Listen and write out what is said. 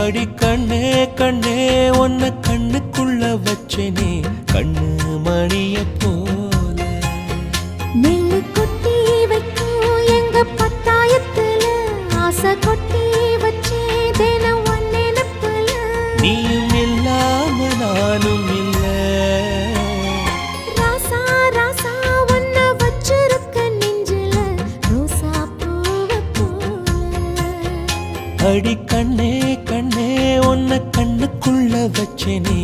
அடி கண்ணே கண்ணே உன்னை கண்ணுக்குள்ள வச்சனே கண்ணு மணிய போல நெல்லு கொட்டி வைக்கும் எங்க பத்தாயத்துல ஆசை கொட்டி வச்சே தினம் ஒன்னெனப்புல நீயும் இல்லாம நானும் இல்ல ராசா ராசா ஒன்ன வச்சிருக்க நெஞ்சில ரோசா பூவ போல அடி கண்ணே கண்ணே உன்னை கண்ணுக்குள்ள வச்சனே